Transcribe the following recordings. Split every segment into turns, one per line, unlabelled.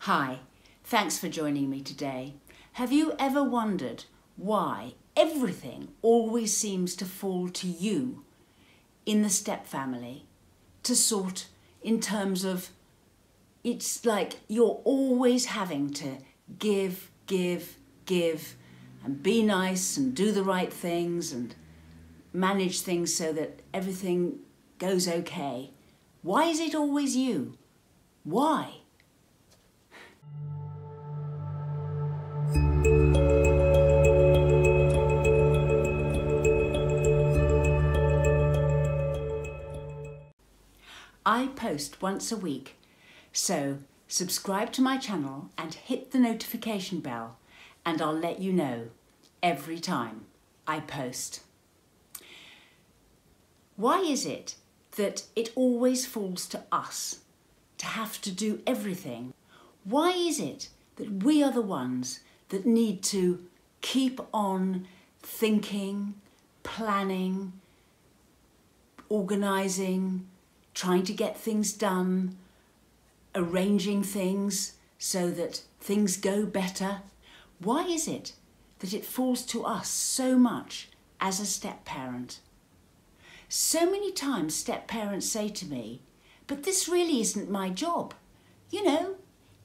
Hi, thanks for joining me today. Have you ever wondered why everything always seems to fall to you in the step family to sort in terms of it's like you're always having to give and be nice and do the right things and manage things so that everything goes okay. Why is it always you? Why? I post once a week, so subscribe to my channel and hit the notification bell and I'll let you know every time I post. Why is it that it always falls to us to have to do everything? Why is it that we are the ones that need to keep on thinking, planning, organising, trying to get things done, arranging things so that things go better? Why is it that it falls to us so much as a step-parent? So many times step-parents say to me, but this really isn't my job. You know,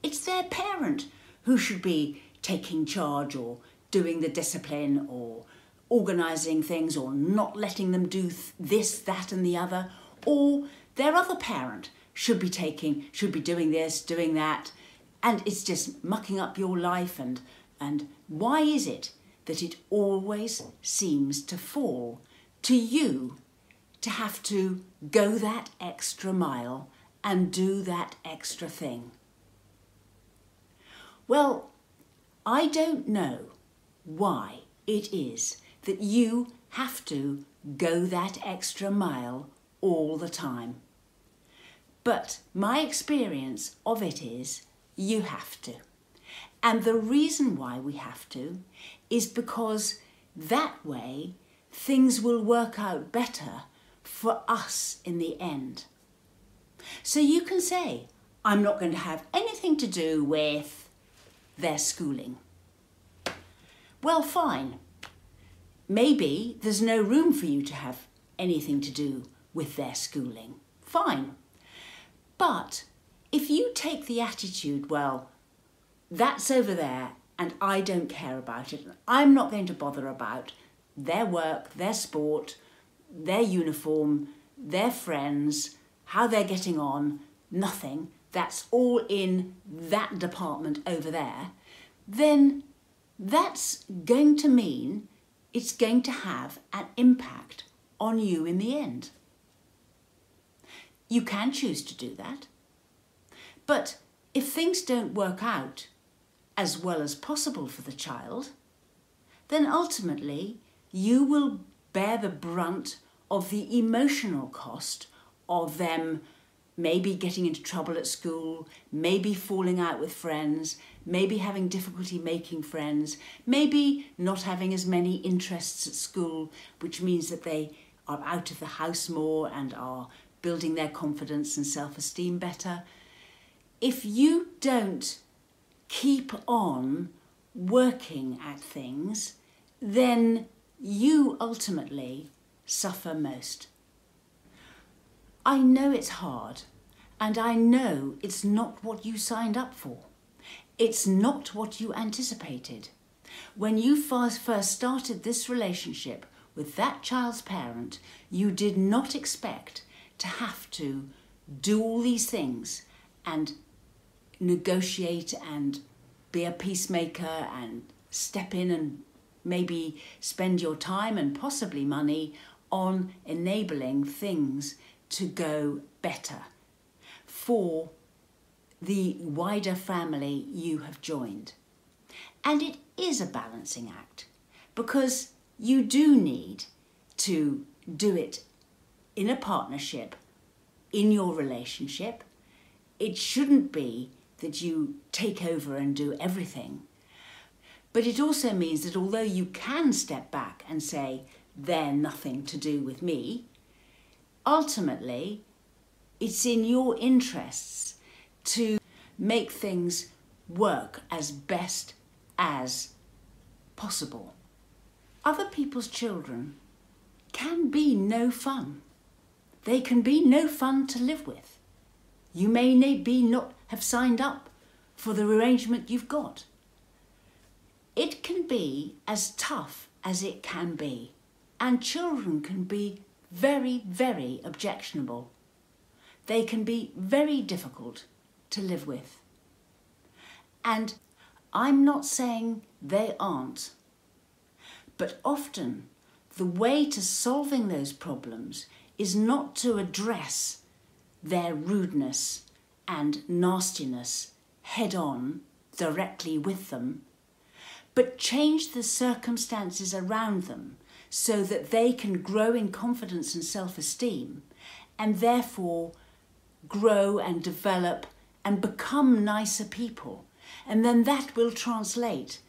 it's their parent who should be taking charge or doing the discipline or organising things or not letting them do this, that and the other, or their other parent should be doing this, doing that, and it's just mucking up your life. And why is it that it always seems to fall to you to have to go that extra mile and do that extra thing? Well, I don't know why it is that you have to go that extra mile all the time. But my experience of it is you have to. And the reason why we have to is because that way things will work out better for us in the end. So you can say, I'm not going to have anything to do with their schooling. Well, fine. Maybe there's no room for you to have anything to do with their schooling. Fine. But if you take the attitude, well, that's over there and I don't care about it, I'm not going to bother about their work, their sport, their uniform, their friends, how they're getting on, nothing, that's all in that department over there, then that's going to mean it's going to have an impact on you in the end. You can choose to do that. But if things don't work out as well as possible for the child, then ultimately you will bear the brunt of the emotional cost of them maybe getting into trouble at school, maybe falling out with friends, maybe having difficulty making friends, maybe not having as many interests at school, which means that they are out of the house more and are building their confidence and self-esteem better. If you don't keep on working at things, then you ultimately suffer most. I know it's hard, and I know it's not what you signed up for. It's not what you anticipated. When you first started this relationship with that child's parent, you did not expect to have to do all these things and negotiate and be a peacemaker and step in and maybe spend your time and possibly money on enabling things to go better for the wider family you have joined. And it is a balancing act because you do need to do it in a partnership, in your relationship. It shouldn't be that you take over and do everything. But it also means that although you can step back and say, they're nothing to do with me, ultimately it's in your interests to make things work as best as possible. Other people's children can be no fun. They can be no fun to live with. You may not have signed up for the arrangement you've got. It can be as tough as it can be, and children can be very, very objectionable. They can be very difficult to live with. And I'm not saying they aren't, but often the way to solving those problems is not to address their rudeness and nastiness head on directly with them, but change the circumstances around them so that they can grow in confidence and self-esteem, and therefore grow and develop and become nicer people. And then that will translate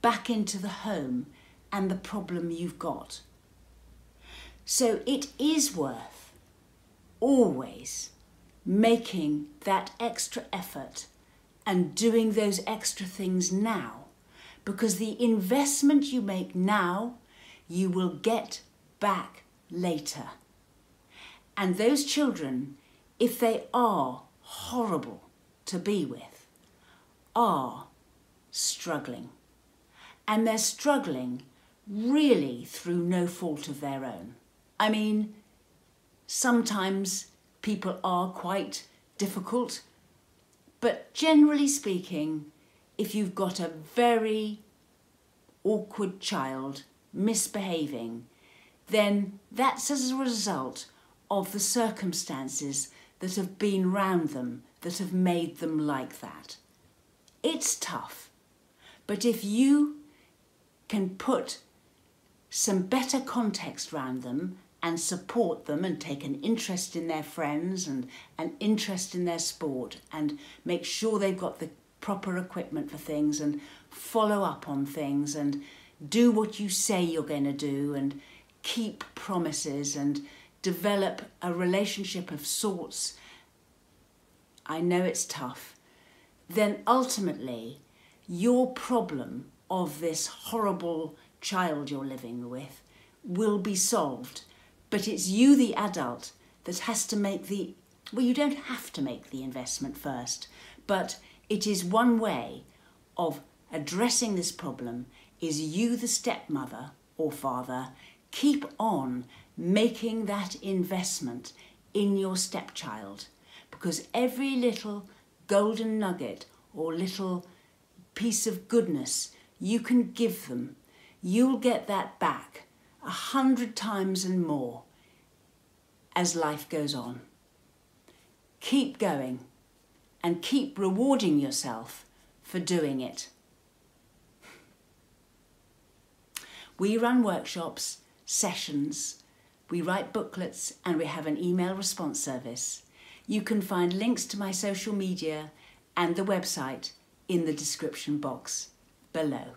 back into the home and the problem you've got. So it is worth always making that extra effort and doing those extra things now, because the investment you make now, you will get back later. And those children, if they are horrible to be with, are struggling. And they're struggling really through no fault of their own. I mean, sometimes people are quite difficult, but generally speaking, if you've got a very awkward child misbehaving, then that's as a result of the circumstances that have been round them that have made them like that. It's tough, but if you can put some better context around them and support them and take an interest in their friends and an interest in their sport and make sure they've got the proper equipment for things and follow up on things and do what you say you're going to do and keep promises and develop a relationship of sorts, I know it's tough, then ultimately your problem of this horrible child you're living with will be solved. But it's you, the adult, that has to make well, you don't have to make the investment first, but it is one way of addressing this problem is you, the stepmother or father, keep on making that investment in your stepchild, because every little golden nugget or little piece of goodness you can give them, you'll get that back 100 times and more as life goes on. Keep going and keep rewarding yourself for doing it. We run workshops, sessions, we write booklets, and we have an email response service. You can find links to my social media and the website in the description box below.